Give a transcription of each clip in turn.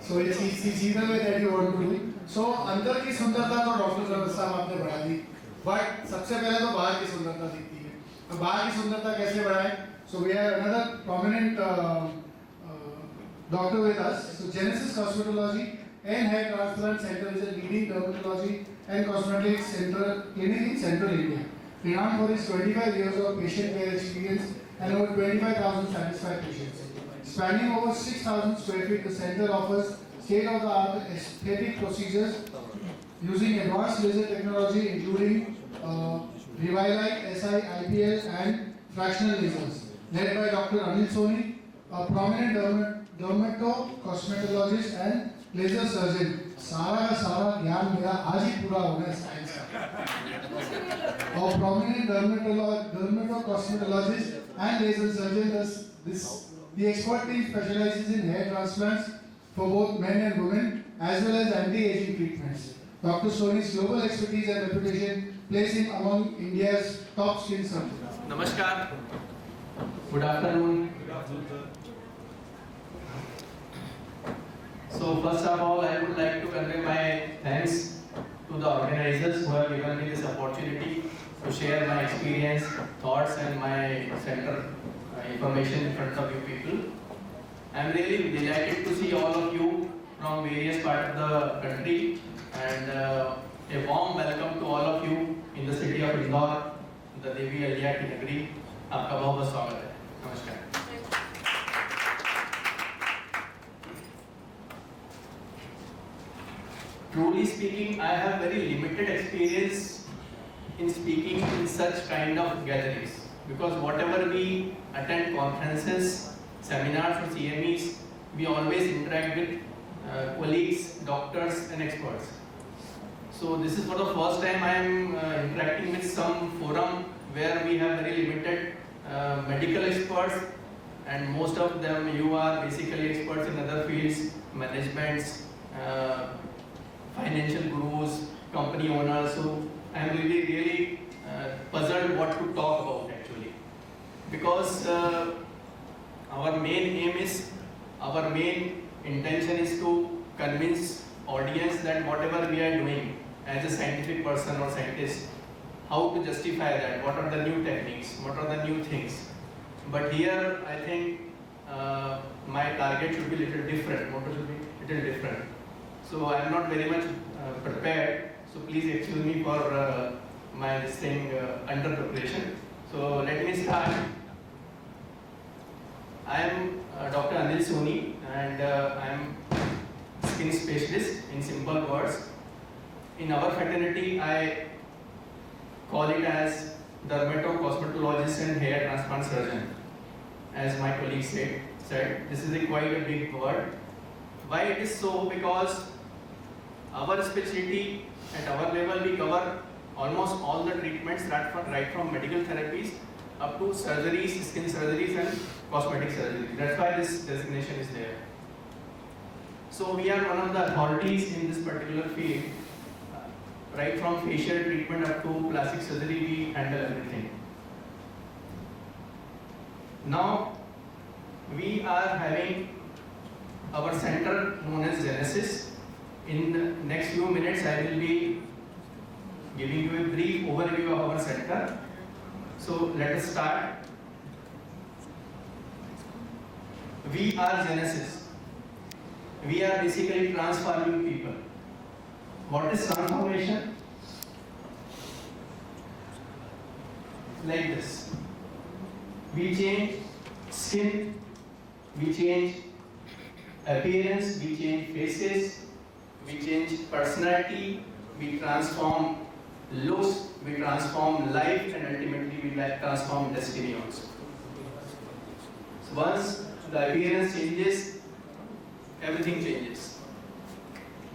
So it's either way that you want to do. So अंदर की सुंदरता तो डॉक्टर साहब आपने बढ़ा दी, बट सबसे पहले तो बाहर की सुंदरता दिखती है. अब बाहर की सुंदरता कैसे बढ़ाएं? So we have another prominent doctor with us. So Genesis Cosmetology and Hair Transplant Center is a leading dermatology and cosmetics center clinic in Central India. Renowned for its 25 years of patient care experience and over 25,000 satisfied patients. Spanning over 6,000 square feet, the center offers state-of-the-art aesthetic procedures using advanced laser technology including Revitalize, SI, IPL and fractional lasers. Led by Dr. Anil Soni, a prominent dermato-cosmetologist and laser surgeon. सारा का सारा ज्ञान मेरा आज ही पूरा हो गया science का. A prominent dermato-cosmetologist and laser surgeon. The expert team specializes in hair transplants for both men and women as well as anti-aging treatments. Dr. Soni's global expertise and reputation place him among India's top skin surgeons. Namaskar. Good afternoon. So first of all, I would like to convey my thanks to the organizers who have given me this opportunity to share my experience, thoughts and my center information in front of you people. I am really delighted to see all of you from various parts of the country and a warm welcome to all of you in the city of Indore, the Devi Aliya की नगरी. आपका बहुत बहुत स्वागत है. नमस्कार. Truly speaking, I have very limited experience in speaking in such kind of gatherings because whatever we attend conferences, seminars or CMEs, we always interact with colleagues, doctors and experts. So this is for the first time I am interacting with some forum where we have very limited medical experts and most of them you are basically experts in other fields, managements, financial gurus, company owners. So I am really puzzled what to talk about actually because our main intention is to convince audience that whatever we are doing as a scientific person or scientist, how to justify that, what are the new techniques, what are the new things. But here I think my target should be little different, motto should be little different. So I am not very much prepared, so please excuse me for my this thing under preparation. So let me start. I am Dr. Anil Soni and I am skin specialist in simple words. In our fraternity, I call it as dermato-cosmetologist and hair transplant surgeon. As my colleague said, this is quite a big word. Why it is so? Because our specialty at our level we cover almost all the treatments right from medical therapies up to surgeries, skin surgeries and cosmetic surgery. That's why this designation is there. So we are one of the authorities in this particular field. Right from facial treatment up to plastic surgery, we handle everything. Now we are having our center known as Genesis. In the next few minutes, I will be giving you a brief overview of our center. So let us start. We are Genesis. We are basically transforming people. What is transformation? Like this. We change skin, we change appearance, we change faces, we change personality, we transform looks, we transform life, and ultimately we transform destiny also. So once the appearance changes, everything changes.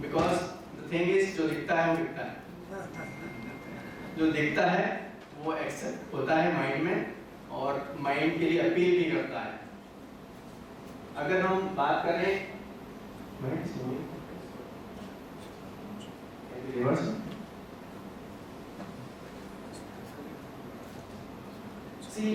Because the thing is, जो दिखता है वो दिखता है. जो दिखता है वो एक्सेप्ट होता है माइंड में और माइंड के लिए अपील भी करता है. अगर हम बात करें See,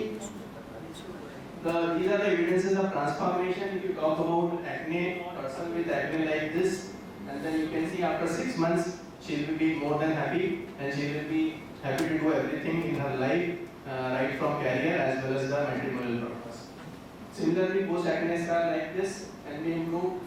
These are the evidences of transformation. If you talk about acne, person with acne like this, and then you can see after 6 months, she will be more than happy, and she will be happy to do everything in her life, right from career as well as the matrimonial purpose. Similarly, post acne scar like this can be improved.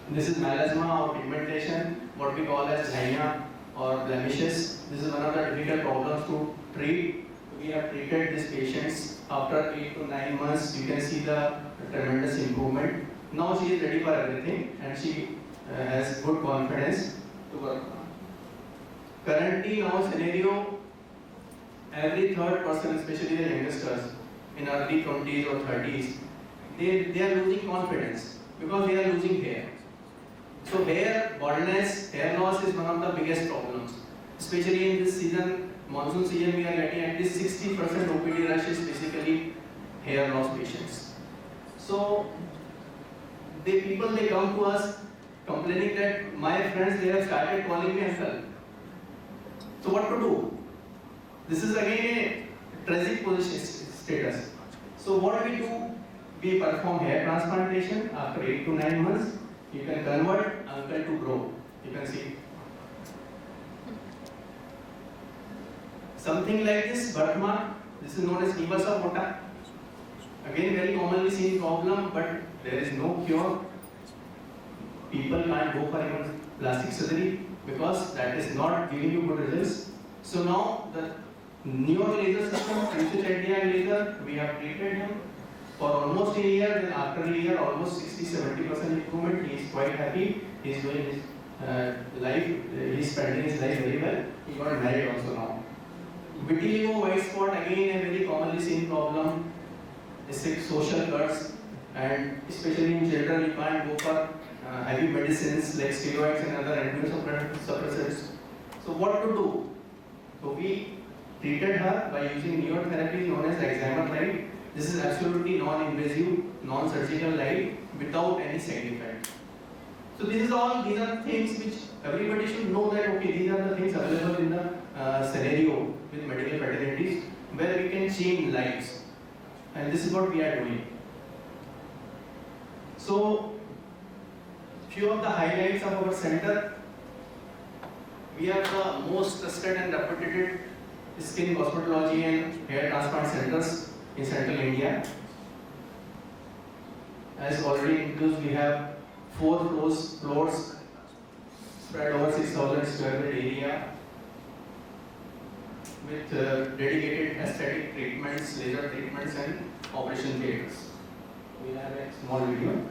This is melasma or pigmentation, what we call as gyna or blemishes. This is one of the difficult problems to treat. We have treated these patients after 8 to 9 months. You can see the tremendous improvement. Now she is ready for everything and she has good confidence to work on. Currently, now scenario, every third person, especially the youngsters in early 20s or 30s, they are losing confidence because they are losing hair. So hair baldness, hair loss is one of the biggest problems. Especially in this season, monsoon season, we are getting at least 60% OPD rush is basically hair loss patients. So people come to us complaining that my friends, they have started calling me uncle. So what to do? This is again a tragic position status. So what we do? We perform hair transplantation after 8 to 9 months. You can convert uncle to bro. You can see. Something like this birthmark. This is known as nevus mota. Again, very commonly seen problem, but there is no cure. People can't go for even plastic surgery because that is not giving you good results. So now the newer laser system, laser, we have treated him for almost a year. Then after a year, almost 60-70% improvement. He is quite happy. He is doing his life. He is spending his life very well. He got married also now. Vitiligo, white spot, again a very commonly seen problem. Social cuts, and especially in children, you can't go for heavy medicines like steroids and other immunosuppressants. So what to do? So we treated her by using newer therapies known as excimer light. This is absolutely non-invasive, non-surgical light without any side effect. So these are things which everybody should know that okay, these are the things available in the scenario with medical fraternities where we can change lives, and this is what we are doing. So few of the highlights of our center: we are the most trusted and reputed skin cosmetology and hair transplant centers in central India. As already introduced, we have 4 floors spread over 6,000 square feet area with dedicated aesthetic treatments, laser treatments and operation theaters. We have a small video.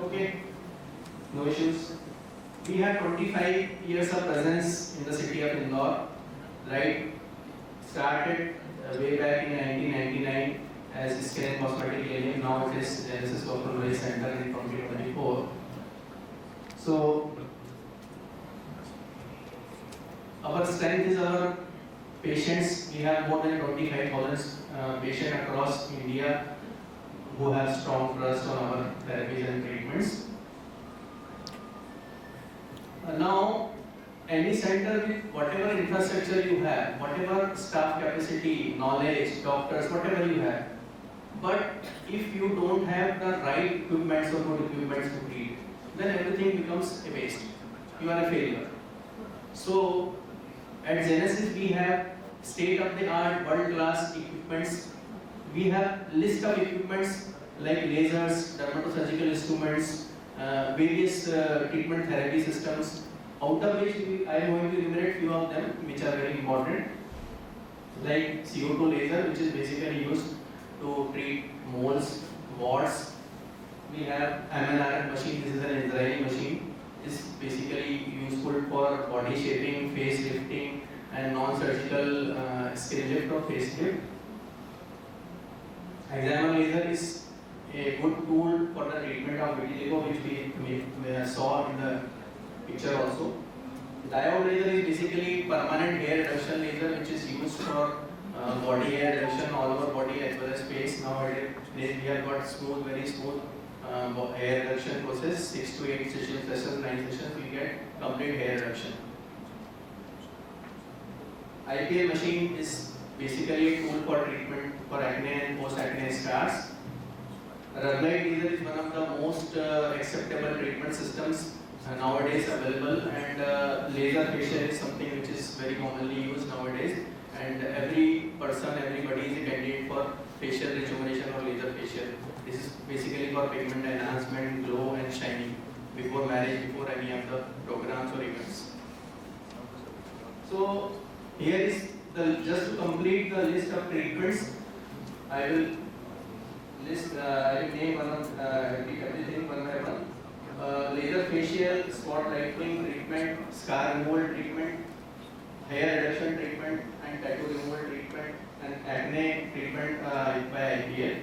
Okay, no issues. We have 25 years of presence in the city of Indore, right? Started way back in 1999 as Skin and Cosmetic Clinic. Now it is Genesis Cosmetology Center in 2024. So our strength is our patients. We have more than 25,000 patients across India who have strong trust on our therapies and treatments. Now, any center with whatever infrastructure you have, whatever staff capacity, knowledge, doctors, whatever you have, but if you don't have the right equipments or good equipments to treat, then everything becomes a waste. You are a failure. So at Genesis we have state-of-the-art, world-class equipments. We have list of equipments like lasers, dermatosurgical instruments, various treatment therapy systems. Out of which I am going to enumerate few of them which are very important, like CO2 laser, which is basically used to treat moles, warts. We have MLR machine. This is an Israeli machine. Is basically useful for body shaping, face lifting, and non-surgical skin lift or face lift. Examiner laser is a good tool for the treatment of vitiligo, which we saw in the picture also. Diode laser is basically permanent hair reduction laser, which is used for body hair reduction all over body as well as face. Nowadays we have got smooth, very smooth hair reduction process. 6 to 8 sessions, 9 sessions, we get complete hair reduction. IPL machine is basically a tool for treatment for acne and post-acne scars. Rubberite laser is one of the most acceptable treatment systems nowadays available, and laser facial is something which is very commonly used nowadays, and everybody is a candidate for facial rejuvenation or laser facial. This is basically for pigment enhancement, glow and shining before marriage, before any of the programs or events. So here is just to complete the list of treatments. I will name everything one by one. Laser facial, spot lightening treatment, scar removal treatment, hair reduction treatment, and tattoo removal treatment, and acne treatment by IPL.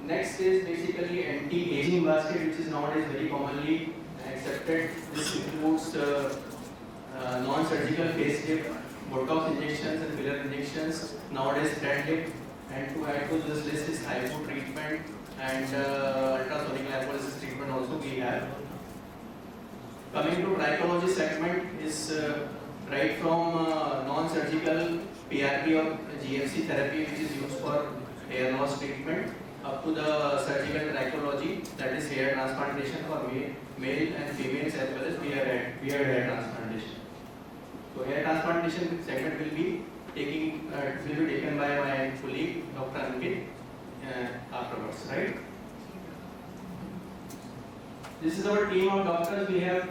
Next is basically anti-aging basket, which is nowadays very commonly accepted. This includes non-surgical facelift, Botox injections and filler injections, nowadays thread lift, and to add to this list is hypo treatment and ultrasonic lipolysis treatment also we have. Coming to trichology segment is right from non-surgical PRP or GFC therapy, which is used for hair loss treatment, up to the surgical trichology, that is hair transplantation for male and females, as well as beard hair transplantation. So hair transplantation segment will be taken by my colleague Dr. Ankit afterwards, right? This is our team of doctors. We have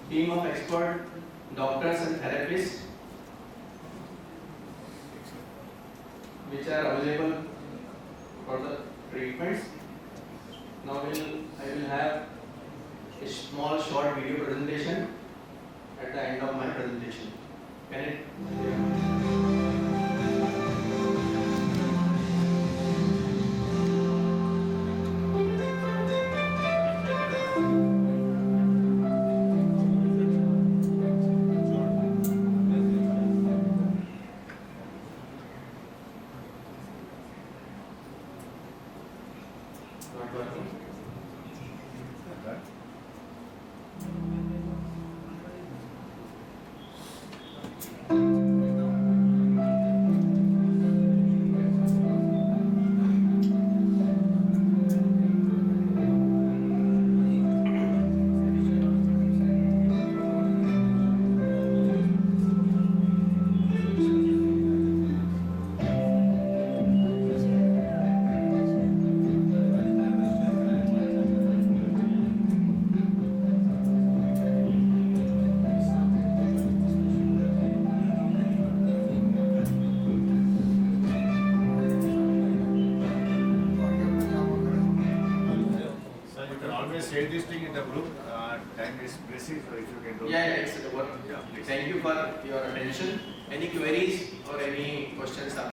team of expert doctors and therapists which are available for the treatments. Now I will have a small short video presentation at the end of my presentation. Can it? Not working. Share this thing in the group. Time is pressing, so if you can do. Yeah, it's over. Thank you for your attention. Any queries or any questions?